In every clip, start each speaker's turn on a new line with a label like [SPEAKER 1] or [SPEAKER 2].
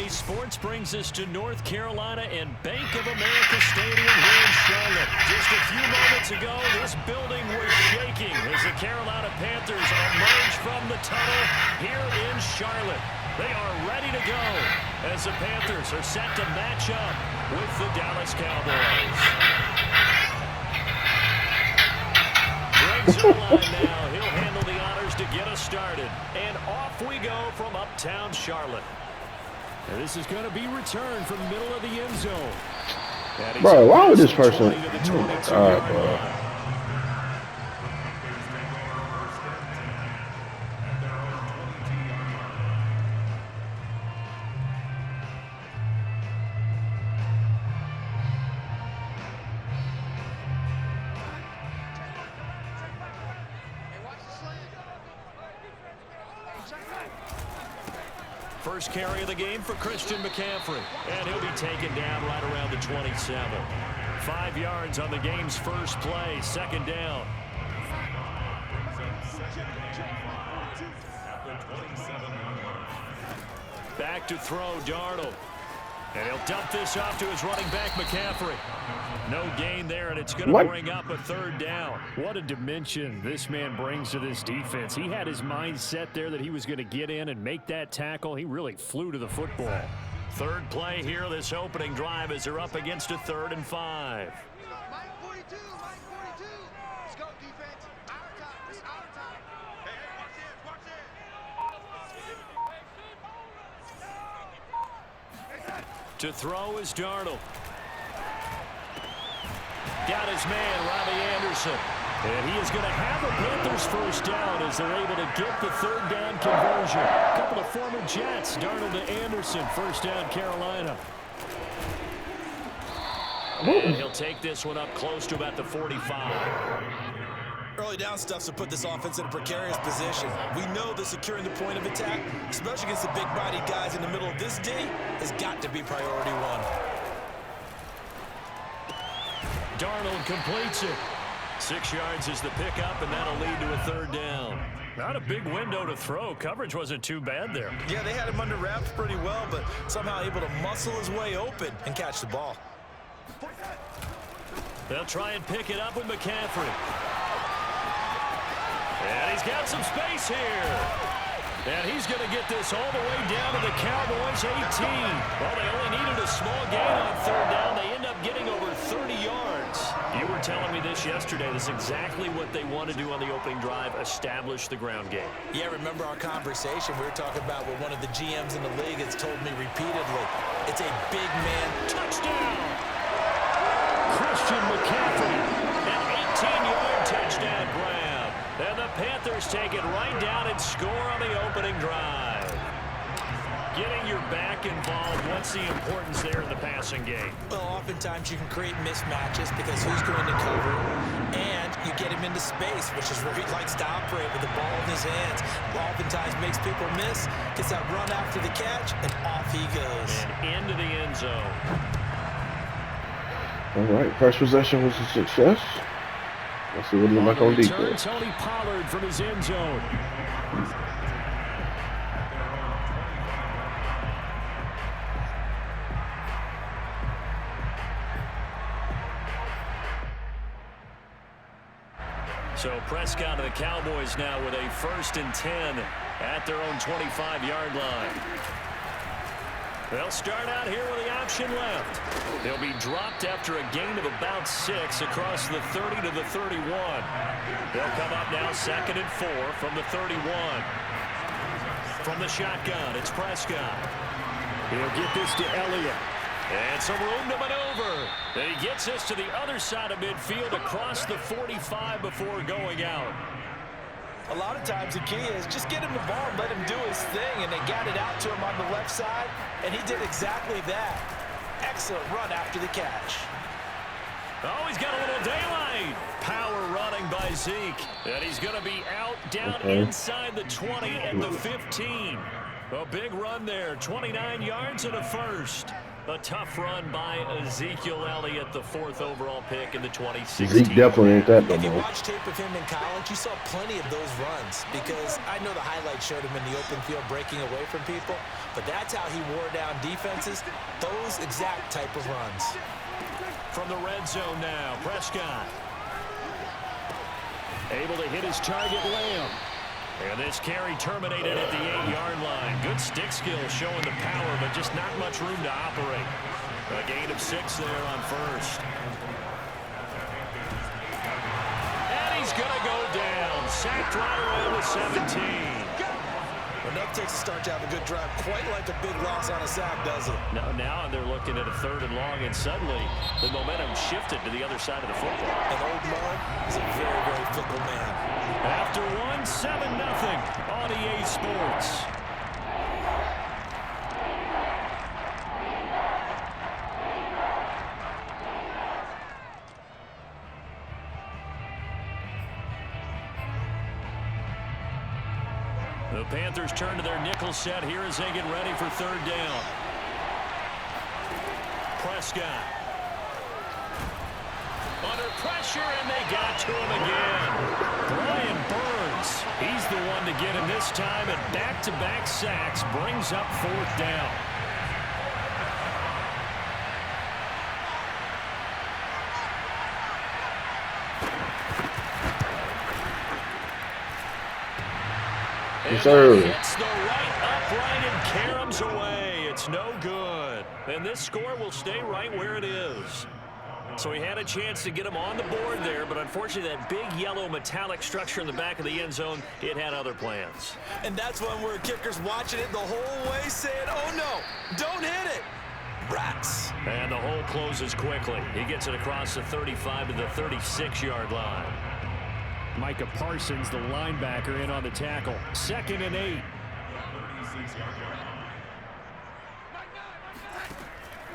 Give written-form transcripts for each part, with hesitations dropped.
[SPEAKER 1] Sports brings us to North Carolina and Bank of America Stadium here in Charlotte. Just a few moments ago, this building was shaking as the Carolina Panthers emerge from the tunnel here in Charlotte. They are ready to go as the Panthers are set to match up with the Dallas Cowboys. Brings the line now. He'll handle the honors to get us started. And off we go from uptown Charlotte. And this is going to be returned from the middle of the end zone.
[SPEAKER 2] Bro, why would this person? Oh my God, bro.
[SPEAKER 1] First carry of the game for Christian McCaffrey. And he'll be taken down right around the 27. 5 yards on the game's first play. Second down. Back to throw, Darnold. And he'll dump this off to his running back, McCaffrey. No gain there, and it's going to bring up a third down. What a dimension this man brings to this defense. He had his mind set there that he was going to get in and make that tackle. He really flew to the football. Third play here, this opening drive, as they're up against a 3rd and 5. To throw is Darnold. Got his man, Robbie Anderson. And he is going to have a Panthers first down as they're able to get the 3rd down conversion. A couple of former Jets, Darnold to Anderson, first down Carolina. And he'll take this one up close to about the 45.
[SPEAKER 3] Early down stuff to put this offense in a precarious position. We know that securing the point of attack, especially against the big-bodied guys in the middle of this D, has got to be priority one.
[SPEAKER 1] Darnold completes it. 6 yards is the pickup, and that'll lead to a 3rd down. Not a big window to throw. Coverage wasn't too bad there.
[SPEAKER 3] Yeah, they had him under wraps pretty well, but somehow able to muscle his way open and catch the ball.
[SPEAKER 1] They'll try and pick it up with McCaffrey. And he's got some space here. And he's going to get this all the way down to the Cowboys' 18. Well, they only needed a small gain on 3rd down. They end up getting over 30 yards. You were telling me this yesterday. This is exactly what they want to do on the opening drive, establish the ground game.
[SPEAKER 3] Yeah, remember our conversation? We were talking about what one of the GMs in the league has told me repeatedly. It's a big man touchdown.
[SPEAKER 1] Christian McCaffrey, an 18-yard touchdown grab. And the Panthers take it right down and score on the opening drive. Getting your back involved, what's the importance there in the passing game?
[SPEAKER 3] Well, oftentimes you can create mismatches because who's going to cover, and you get him into space, which is where he likes to operate with the ball in his hands. Oftentimes makes people miss, gets that run after the catch, and off he goes.
[SPEAKER 1] And into the end zone.
[SPEAKER 2] All right, first possession was a success. Let's see what he looks like on defense.
[SPEAKER 1] Tony Pollard from his end zone. So Prescott of the Cowboys now with a 1st and 10 at their own 25-yard line. They'll start out here with the option left. They'll be dropped after a gain of about 6 across the 30 to the 31. They'll come up now 2nd and 4 from the 31. From the shotgun, it's Prescott. He'll get this to Elliott. And some room to maneuver. And he gets this to the other side of midfield across the 45 before going out.
[SPEAKER 3] A lot of times the key is just get him the ball and let him do his thing, and they got it out to him on the left side, and he did exactly that. Excellent run after the catch.
[SPEAKER 1] Oh, he's got a little daylight. Power running by Zeke. And he's going to be out down inside the 20 at the 15. A big run there, 29 yards and a 1st. A tough run by Ezekiel Elliott, the 4th overall pick in the 2016.
[SPEAKER 2] Zeke definitely ain't that no
[SPEAKER 3] If you
[SPEAKER 2] more.
[SPEAKER 3] watch tape of him in college, you saw plenty of those runs because I know the highlights showed him in the open field breaking away from people. but that's how he wore down defenses, those exact type of runs.
[SPEAKER 1] From the red zone now, Prescott. Able to hit his target, Lamb. And this carry terminated at the 8-yard line. Good stick skill showing the power, but just not much room to operate. A gain of 6 there on first. And he's going to go down. Sacked right around the 17.
[SPEAKER 3] Well, that takes a start to have a good drive, quite like a big loss on a sack, does it?
[SPEAKER 1] Now they're looking at a 3rd and long, and suddenly the momentum shifted to the other side of the football.
[SPEAKER 3] And old Mark is a very, very fickle man.
[SPEAKER 1] After 7-0 on EA Sports. The Panthers turn to their nickel set here as they get ready for 3rd down. Prescott. Under pressure, and they got to him again. Brian Burns, he's the one to get him this time, and back-to-back sacks brings up 4th down.
[SPEAKER 2] Yes, sir.
[SPEAKER 1] Hits the right upright and caroms away. It's no good. And this score will stay right where it is. So he had a chance to get him on the board there, but unfortunately that big yellow metallic structure in the back of the end zone, it had other plans.
[SPEAKER 3] And that's when we're kickers watching it the whole way saying, oh no, don't hit it. Rats.
[SPEAKER 1] And the hole closes quickly. He gets it across the 35 to the 36-yard line. Micah Parsons, the linebacker, in on the tackle. 2nd and 8.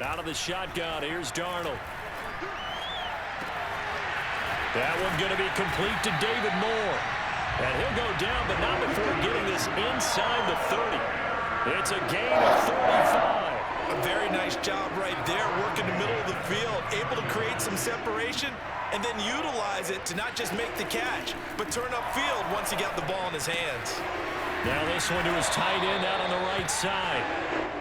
[SPEAKER 1] Out of the shotgun, here's Darnold. That one going to be complete to David Moore. And he'll go down, but not before getting this inside the 30. It's a gain of 35.
[SPEAKER 3] A very nice job right there, working the middle of the field, able to create some separation, and then utilize it to not just make the catch, but turn upfield once he got the ball in his hands.
[SPEAKER 1] Now this one to his tight end out on the right side.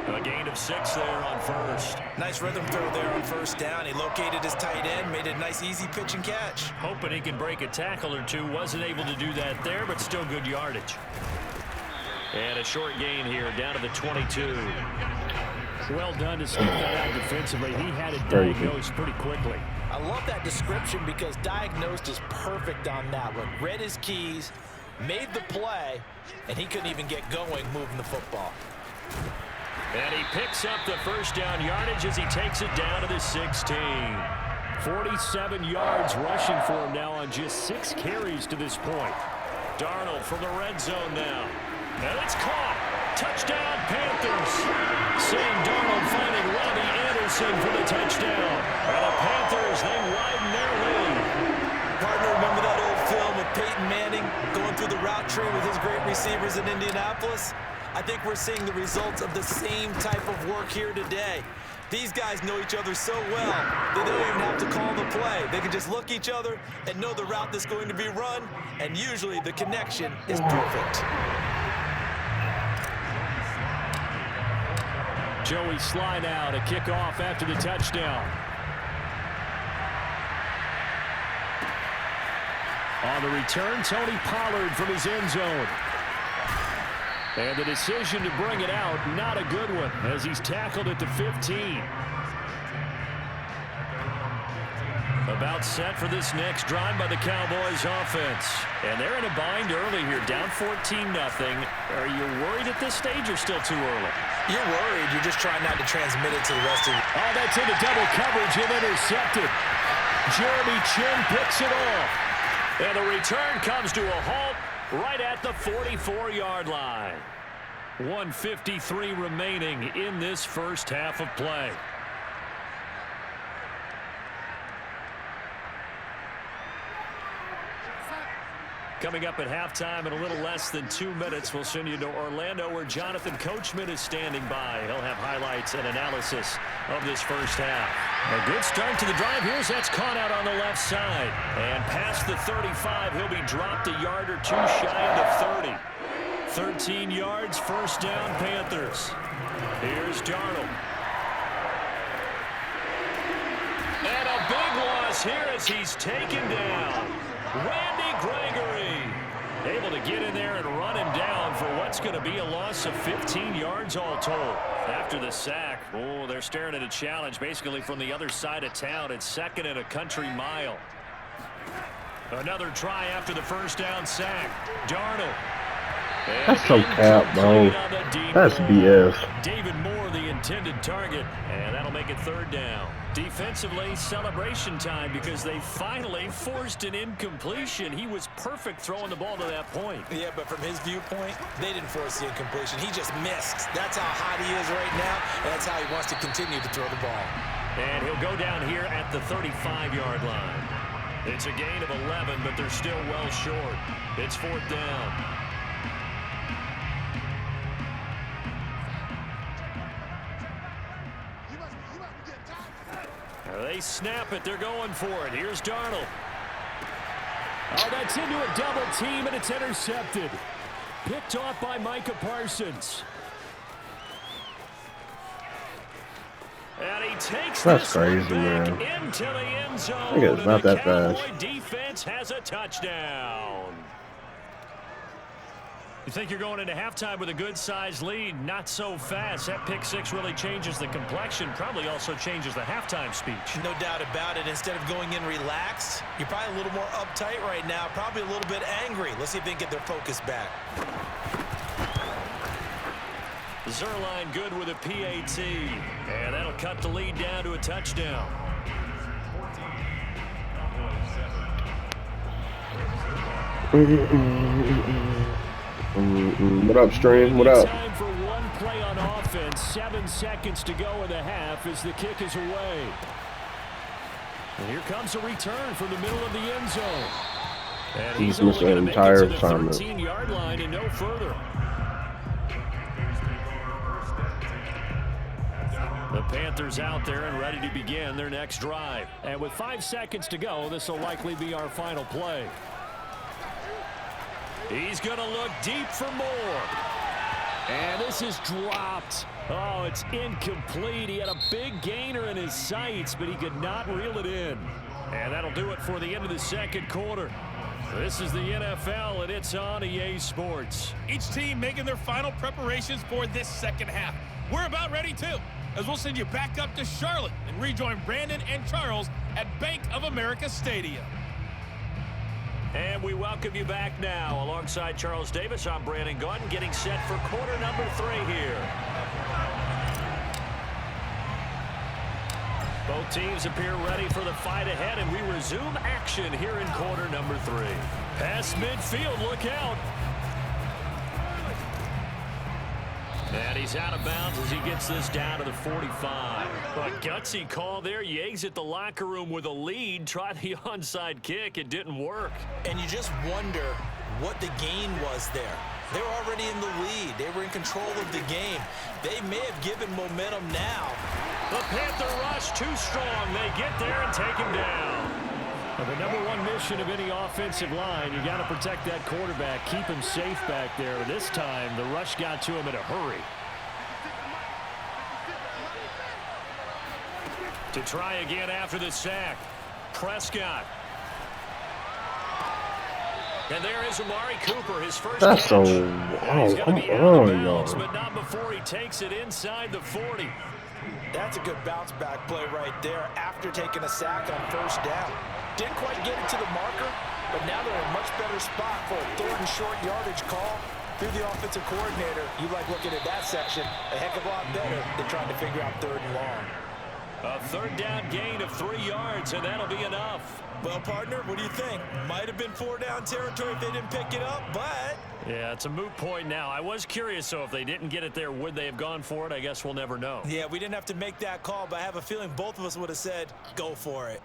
[SPEAKER 1] A gain of 6 there on first.
[SPEAKER 3] Nice rhythm throw there on 1st down. He located his tight end, made a nice easy pitch and catch.
[SPEAKER 1] Hoping he can break a tackle or two. Wasn't able to do that there, but still good yardage. And a short gain here down to the 22. Well done to scoop that out defensively. He had it diagnosed pretty quickly.
[SPEAKER 3] I love that description because diagnosed is perfect on that one. Read his keys, made the play, and he couldn't even get going moving the football.
[SPEAKER 1] And he picks up the 1st down yardage as he takes it down to the 16. 47 yards rushing for him now on just 6 carries to this point. Darnold from the red zone now. And it's caught. Touchdown, Panthers. Sam Darnold finding Robbie Anderson for the touchdown. And the Panthers, they widen their lead.
[SPEAKER 3] Partner, remember that old film of Peyton Manning going through the route tree with his great receivers in Indianapolis? I think we're seeing the results of the same type of work here today. These guys know each other so well that they don't even have to call the play. They can just look each other and know the route that's going to be run, and usually the connection is perfect.
[SPEAKER 1] Joey Slye now to kick off after the touchdown. On the return, Tony Pollard from his end zone. And the decision to bring it out, not a good one, as he's tackled at the 15. About set for this next drive by the Cowboys offense. And they're in a bind early here, down 14-0. Are you worried at this stage or still too early?
[SPEAKER 3] You're worried. You're just trying not to transmit it to the rest of you.
[SPEAKER 1] Oh, that's into double coverage and intercepted. Jeremy Chin picks it off. And the return comes to a halt right at the 44-yard line. 1:53 remaining in this first half of play. Coming up at halftime in a little less than 2 minutes, we'll send you to Orlando where Jonathan Coachman is standing by. He'll have highlights and analysis of this first half. A good start to the drive. Here's that's caught out on the left side. And past the 35, he'll be dropped a yard or two shy of the 30. 13 yards, first down, Panthers. Here's Darnold. And a big loss here as he's taken down. Randy Gregory able to get in there and run him down for what's going to be a loss of 15 yards all told. After the sack, oh, they're staring at a challenge basically from the other side of town. It's second and a country mile. Another try after the first down sack. Darnold.
[SPEAKER 2] That's so cap, bro. That's BS.
[SPEAKER 1] David Moore, the intended target, and that'll make it third down. Defensively, celebration time because they finally forced an incompletion. He was perfect throwing the ball to that point.
[SPEAKER 3] Yeah, but from his viewpoint, they didn't force the incompletion. He just missed. That's how hot he is right now, and that's how he wants to continue to throw the ball.
[SPEAKER 1] And he'll go down here at the 35-yard line. It's a gain of 11, but they're still well short. It's fourth down. They snap it. They're going for it. Here's Darnold. Oh, that's into a double team, and it's intercepted. Picked off by Micah Parsons. And he takes
[SPEAKER 2] That's
[SPEAKER 1] this
[SPEAKER 2] crazy,
[SPEAKER 1] one back
[SPEAKER 2] man.
[SPEAKER 1] into the end zone.
[SPEAKER 2] I think it's not
[SPEAKER 1] the
[SPEAKER 2] that
[SPEAKER 1] Cowboy
[SPEAKER 2] fast.
[SPEAKER 1] defense has a touchdown. You think you're going into halftime with a good-sized lead? Not so fast. That pick six really changes the complexion. Probably also changes the halftime speech.
[SPEAKER 3] No doubt about it. Instead of going in relaxed, you're probably a little more uptight right now. Probably a little bit angry. Let's see if they can get their focus back.
[SPEAKER 1] Zerline good with a PAT. And that'll cut the lead down to a touchdown.
[SPEAKER 2] What up, Stream? What up?
[SPEAKER 1] Time for one play on offense. 7 seconds to go in the half as the kick is away. And here comes a return from the middle of the end zone. And he's only going to make it to the 13-yard line and no further. The Panthers out there and ready to begin their next drive. And with 5 seconds to go, this will likely be our final play. He's going to look deep for more. And this is dropped. Oh, it's incomplete. He had a big gainer in his sights, but he could not reel it in. And that'll do it for the end of the second quarter. This is the NFL, and it's on EA Sports.
[SPEAKER 4] Each team making their final preparations for this second half. We're about ready, too, as we'll send you back up to Charlotte and rejoin Brandon and Charles at Bank of America Stadium.
[SPEAKER 1] And we welcome you back now. Alongside Charles Davis, I'm Brandon Gaudin, getting set for quarter number 3 here. Both teams appear ready for the fight ahead, and we resume action here in quarter number 3. Past midfield, look out. And he's out of bounds as he gets this down to the 45. A gutsy call there. You exit the locker room with a lead. Try the onside kick. It didn't work.
[SPEAKER 3] And you just wonder what the gain was there. They were already in the lead. They were in control of the game. They may have given momentum now.
[SPEAKER 1] The Panther rush too strong. They get there and take him down. Now, the number one mission of any offensive line, you got to protect that quarterback, keep him safe back there. This time, the rush got to him in a hurry. To try again after the sack, Prescott. And there is Amari Cooper, his first
[SPEAKER 2] That's
[SPEAKER 1] catch.
[SPEAKER 2] so.
[SPEAKER 1] He's
[SPEAKER 2] Oh,
[SPEAKER 1] gonna
[SPEAKER 2] come
[SPEAKER 1] be out of
[SPEAKER 2] on,
[SPEAKER 1] bounds,
[SPEAKER 2] y'all.
[SPEAKER 1] but not before he takes it inside the 40.
[SPEAKER 3] That's a good bounce back play right there after taking a sack on first down. Didn't quite get it to the marker, but now they're in a much better spot for a third and short yardage call. Through the offensive coordinator, you like looking at that section a heck of a lot better than trying to figure out third and long.
[SPEAKER 1] A third down gain of 3 yards, and that'll be enough.
[SPEAKER 3] Well, partner, what do you think? Might have been 4 down territory if they didn't pick it up, but...
[SPEAKER 1] Yeah, it's a moot point now. I was curious, so if they didn't get it there, would they have gone for it? I guess we'll never know.
[SPEAKER 3] Yeah, we didn't have to make that call, but I have a feeling both of us would have said, go for it.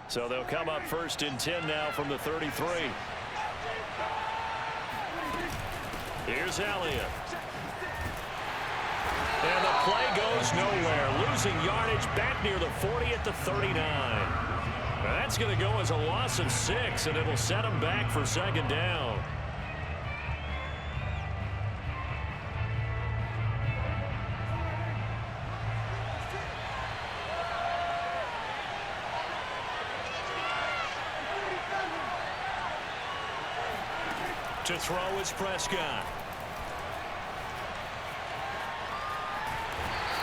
[SPEAKER 1] So they'll come up first and 10 now from the 33. Here's Elliott. And the play goes nowhere. Losing yardage back near the 40 at the 39. That's going to go as a loss of 6, and it'll set them back for second down. To throw is Prescott.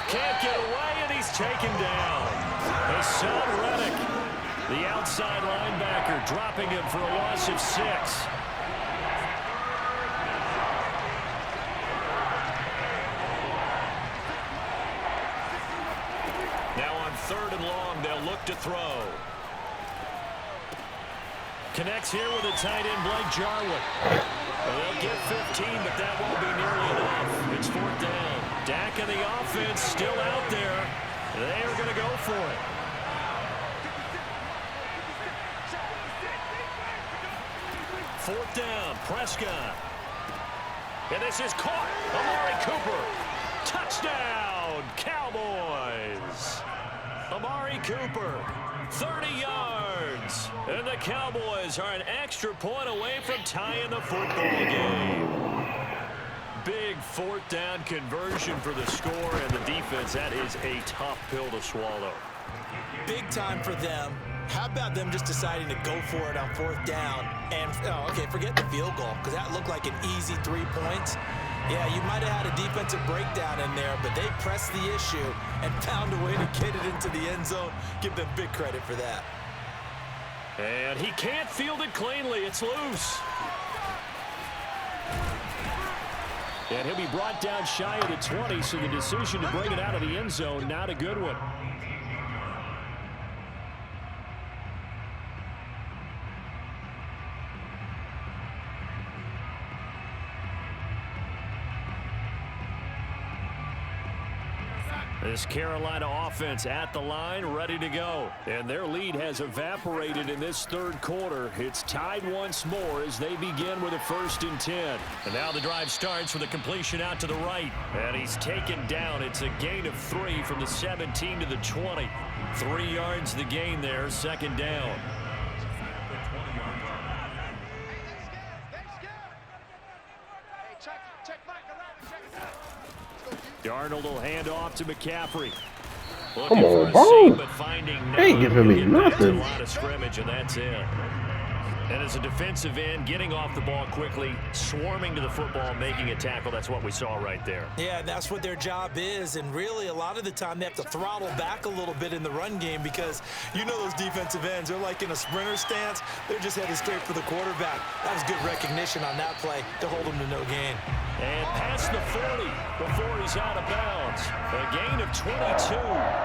[SPEAKER 1] Can't get away, and he's taken down. Hassan Reddick, the outside linebacker, dropping him for a loss of 6. Now on 3rd and long, they'll look to throw. Connects here with a tight end, Blake Jarwin. They'll get 15, but that won't be nearly enough. It's 4th down. Dak and the offense still out there. They are going to go for it. Fourth down, Prescott. And this is caught. Amari Cooper. Touchdown, Cowboys. Amari Cooper, 30 yards. And the Cowboys are an extra point away from tying the football game. Big 4th down conversion for the score, and the defense, that is a tough pill to swallow.
[SPEAKER 3] Big time for them. How about them just deciding to go for it on 4th down? And, okay, forget the field goal, because that looked like an easy 3 points. Yeah, you might have had a defensive breakdown in there, but they pressed the issue and found a way to get it into the end zone. Give them big credit for that.
[SPEAKER 1] And he can't field it cleanly. It's loose. And he'll be brought down shy of the 20, so the decision to bring it out of the end zone, not a good one. This Carolina offense at the line, ready to go. And their lead has evaporated in this 3rd quarter. It's tied once more as they begin with a 1st and 10. And now the drive starts with a completion out to the right. And he's taken down. It's a gain of 3 from the 17 to the 20. 3 yards the gain there, 2nd down. Darnold will hand off to McCaffrey.
[SPEAKER 2] Come on, bro. Ain't giving me nothing.
[SPEAKER 1] A lot of scrimmage, and that's it. And as a defensive end, getting off the ball quickly, swarming to the football, making a tackle, that's what we saw right there.
[SPEAKER 3] Yeah, that's what their job is, and really a lot of the time they have to throttle back a little bit in the run game because you know those defensive ends, they're like in a sprinter stance. They're just headed straight for the quarterback. That was good recognition on that play to hold them to no gain.
[SPEAKER 1] And past the 40 before he's out of bounds. A gain of 22.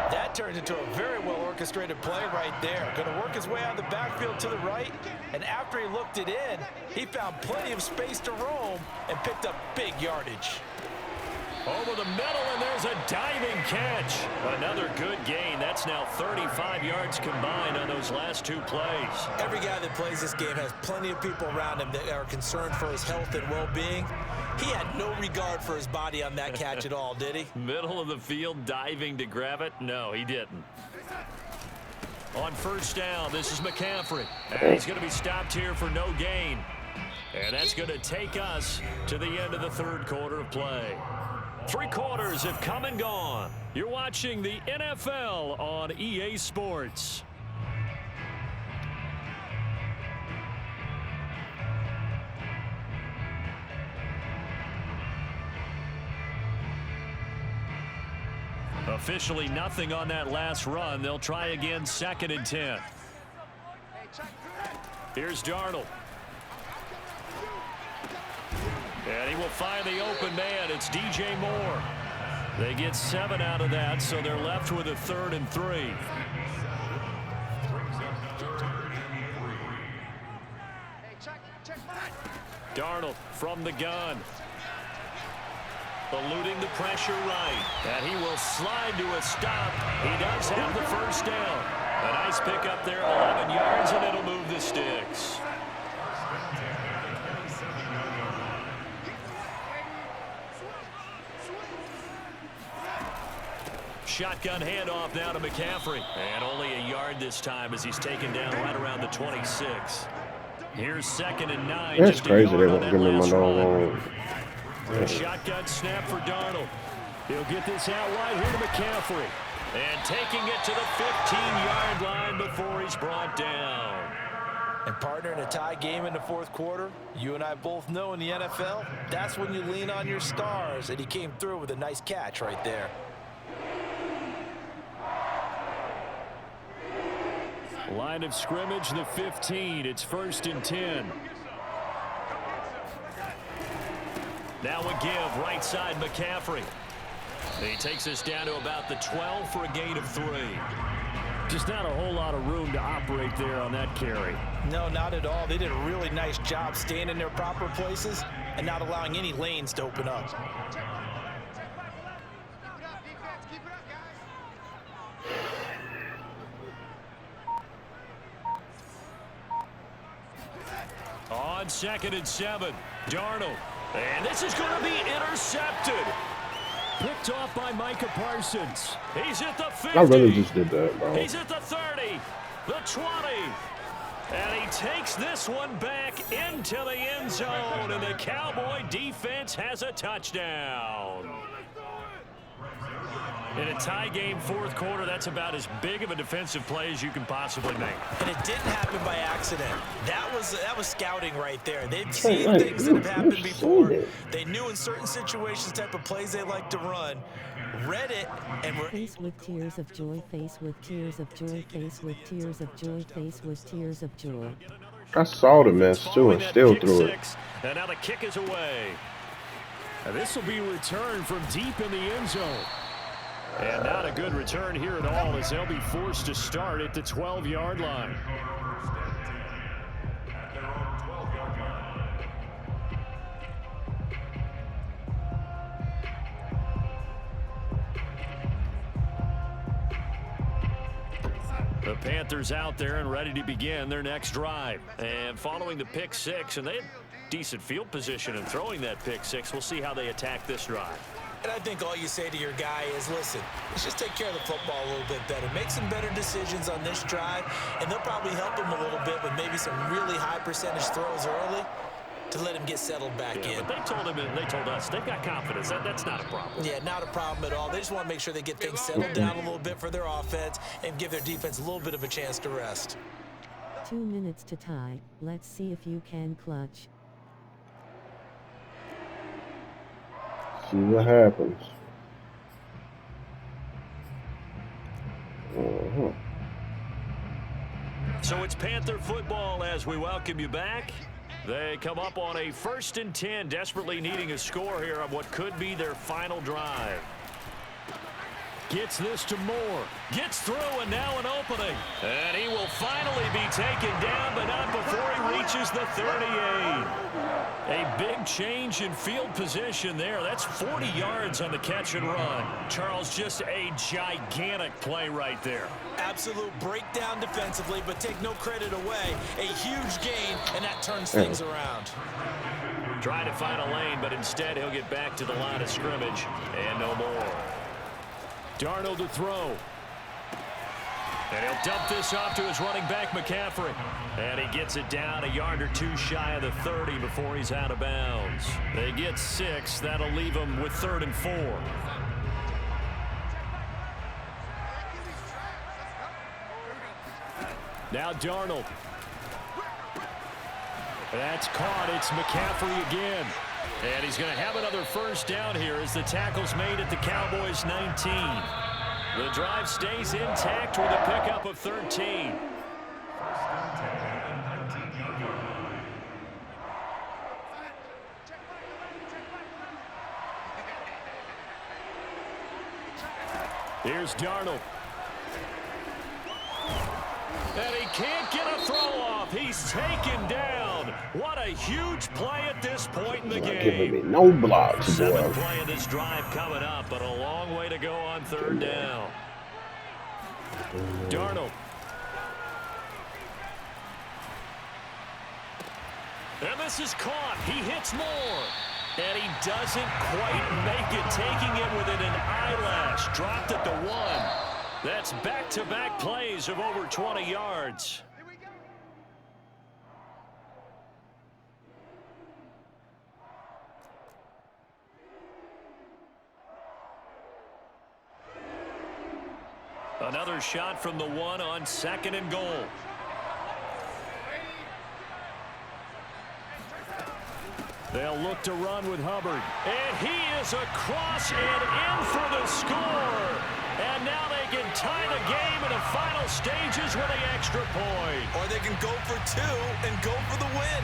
[SPEAKER 3] That turned into a very well-orchestrated play right there. Going to work his way out of the backfield to the right, and after he looked it in, he found plenty of space to roam and picked up big yardage.
[SPEAKER 1] Over the middle, and there's a diving catch. Another good gain. That's now 35 yards combined on those last 2 plays.
[SPEAKER 3] Every guy that plays this game has plenty of people around him that are concerned for his health and well-being. He had no regard for his body on that catch at all, did he?
[SPEAKER 1] Middle of the field, diving to grab it? No, he didn't. On 1st down, this is McCaffrey. And he's going to be stopped here for no gain. And that's going to take us to the end of the 3rd quarter of play. 3 quarters have come and gone. You're watching the NFL on EA Sports. Officially nothing on that last run. They'll try again, 2nd and 10. Here's Darnold. And he will find the open man. It's DJ Moore. They get 7 out of that, so they're left with a 3rd and 3. Darnold from the gun. Eluding the pressure right. And he will slide to a stop. He does have the 1st down. A nice pickup there, 11 yards, and it'll move the sticks. shotgun handoff now to McCaffrey. And only a yard this time as he's taken down right around the 26. Here's 2nd and 9.
[SPEAKER 2] That's
[SPEAKER 1] just
[SPEAKER 2] crazy.
[SPEAKER 1] a
[SPEAKER 2] They
[SPEAKER 1] yard
[SPEAKER 2] won't
[SPEAKER 1] on
[SPEAKER 2] give
[SPEAKER 1] that
[SPEAKER 2] me my
[SPEAKER 1] last
[SPEAKER 2] doggone.
[SPEAKER 1] run. Shotgun snap for Darnold. He'll get this out wide here to McCaffrey. And taking it to the 15-yard line before he's brought down.
[SPEAKER 3] And partner, in a tie game in the fourth quarter, you and I both know in the NFL, that's when you lean on your stars. And he came through with a nice catch right there.
[SPEAKER 1] Line of scrimmage, the 15. It's 1st and 10. Now a give, right side McCaffrey. He takes us down to about the 12 for a gain of 3. Just not a whole lot of room to operate there on that carry.
[SPEAKER 3] No, not at all. They did a really nice job staying in their proper places and not allowing any lanes to open up.
[SPEAKER 1] On 2nd and 7, Darnold. And this is going to be intercepted. Picked off by Micah Parsons. He's at the 50.
[SPEAKER 2] I really just did that, bro.
[SPEAKER 1] He's at the 30, the 20. And he takes this one back into the end zone. And the Cowboy defense has a touchdown. In a tie game, fourth quarter, that's about as big of a defensive play as you can possibly make.
[SPEAKER 3] And it didn't happen by accident. That was scouting right there. They've seen things that have happened before. They knew in certain situations type of plays they like to run. Read it and were
[SPEAKER 5] face with tears of joy, face with tears of joy, face with tears of joy, face with tears of joy.
[SPEAKER 2] I saw the mess too and still threw it.
[SPEAKER 1] And now the kick is away. And this will be returned from deep in the end zone. And not a good return here at all as they'll be forced to start at the 12-yard line. The Panthers out there and ready to begin their next drive. And following the pick six, and they had decent field position in throwing that pick six. We'll see how they attack this drive.
[SPEAKER 3] And I think all you say to your guy is, listen, let's just take care of the football a little bit better. Make some better decisions on this drive, and they'll probably help him a little bit with maybe some really high percentage throws early to let him get settled back in.
[SPEAKER 1] But they told him and they told us they've got confidence. That's not a problem.
[SPEAKER 3] Yeah, not a problem at all. They just want to make sure they get things settled down a little bit for their offense and give their defense a little bit of a chance to rest.
[SPEAKER 5] 2 minutes to tie. Let's see if you can clutch.
[SPEAKER 2] See what happens.
[SPEAKER 1] So it's Panther football as we welcome you back. They come up on a 1st and 10, desperately needing a score here on what could be their final drive. Gets this to Moore. Gets through and now an opening. And he will finally be taken down, but not before he reaches the 38. A big change in field position there. That's 40 yards on the catch and run. Charles, just a gigantic play right there.
[SPEAKER 3] Absolute breakdown defensively, but take no credit away. A huge gain, and that turns things around.
[SPEAKER 1] Trying to find a lane, but instead he'll get back to the line of scrimmage and no more. Darnold to throw. And he'll dump this off to his running back, McCaffrey. And he gets it down a yard or two shy of the 30 before he's out of bounds. They get 6. That'll leave them with 3rd and 4. Now Darnold. That's caught. It's McCaffrey again. And he's going to have another first down here as the tackle's made at the Cowboys' 19. The drive stays intact with a pickup of 13. Here's Darnold. And he can't get a throw off. He's taken down. What a huge play at this point in the game.
[SPEAKER 2] Giving me no blocks, boy.
[SPEAKER 1] 7th play of this drive coming up, but a long way to go on 3rd down. Darnold. And this is caught. He hits Moore. And he doesn't quite make it, taking it within an eyelash. Dropped at the 1. That's back-to-back plays of over 20 yards. Another shot from the 1 on 2nd and goal. They'll look to run with Hubbard. And he is across and in for the score. And now they can tie the game in the final stages with an extra point.
[SPEAKER 3] Or they can go for 2 and go for the win.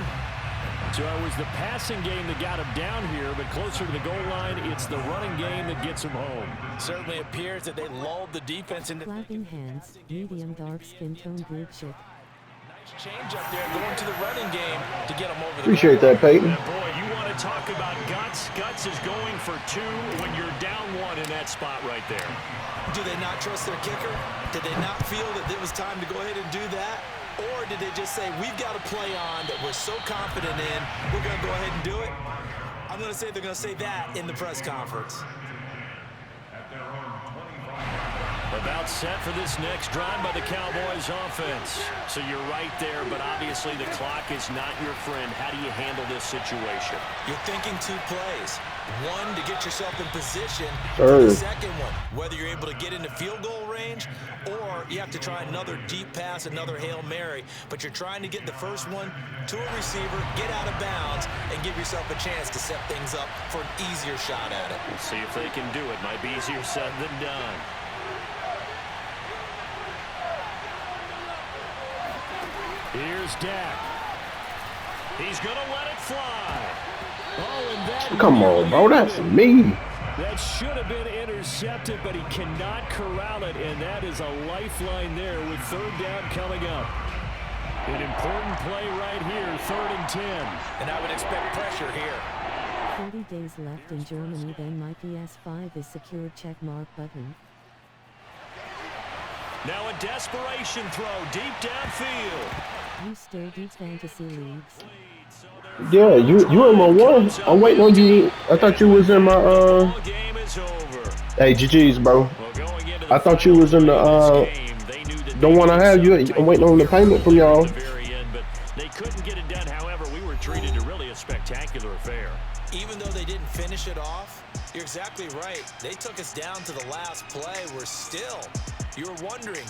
[SPEAKER 1] So it was the passing game that got him down here, but closer to the goal line, it's the running game that gets him home.
[SPEAKER 3] Certainly appears that they lulled the defense into...
[SPEAKER 5] Flapping hands, medium dark skin tone group chick.
[SPEAKER 3] Change up there, going to the running game to get them over the
[SPEAKER 2] Appreciate that, Peyton.
[SPEAKER 1] And boy, you want to talk about guts. Guts is going for 2 when you're down 1 in that spot right there.
[SPEAKER 3] Do they not trust their kicker? Did they not feel that it was time to go ahead and do that? Or did they just say, we've got a play on that we're so confident in, we're going to go ahead and do it? I'm going to say they're going to say that in the press conference.
[SPEAKER 1] About set for this next drive by the Cowboys offense. So you're right there, but obviously the clock is not your friend. How do you handle this situation?
[SPEAKER 3] You're thinking 2 plays. 1 to get yourself in position for the second one. Whether you're able to get into field goal range or you have to try another deep pass, another Hail Mary. But you're trying to get the first one to a receiver, get out of bounds, and give yourself a chance to set things up for an easier shot at it.
[SPEAKER 1] We'll see if they can do it. Might be easier said than done. Here's Dak. He's going to let it fly. Oh, and that...
[SPEAKER 2] Come on, bro. That's me.
[SPEAKER 1] That should have been intercepted, but he cannot corral it, and that is a lifeline there with 3rd down coming up. An important play right here, 3rd and 10.
[SPEAKER 3] And I would expect pressure here.
[SPEAKER 5] 30 days left in Germany, then my PS5 is secured checkmark button.
[SPEAKER 1] Now a desperation throw deep downfield.
[SPEAKER 5] You still do fantasy leagues?
[SPEAKER 2] Yeah, you in my 1. I'm waiting on you. I thought you was in my
[SPEAKER 1] Game is over.
[SPEAKER 2] Hey, GG's, bro. I thought you was in the one I have. I'm waiting on the payment from y'all.
[SPEAKER 1] But they couldn't get it done. However, we were treated to really a spectacular affair.
[SPEAKER 3] Even though they didn't finish it off, you're exactly right. They took us down to the last play. We're still, you were wondering,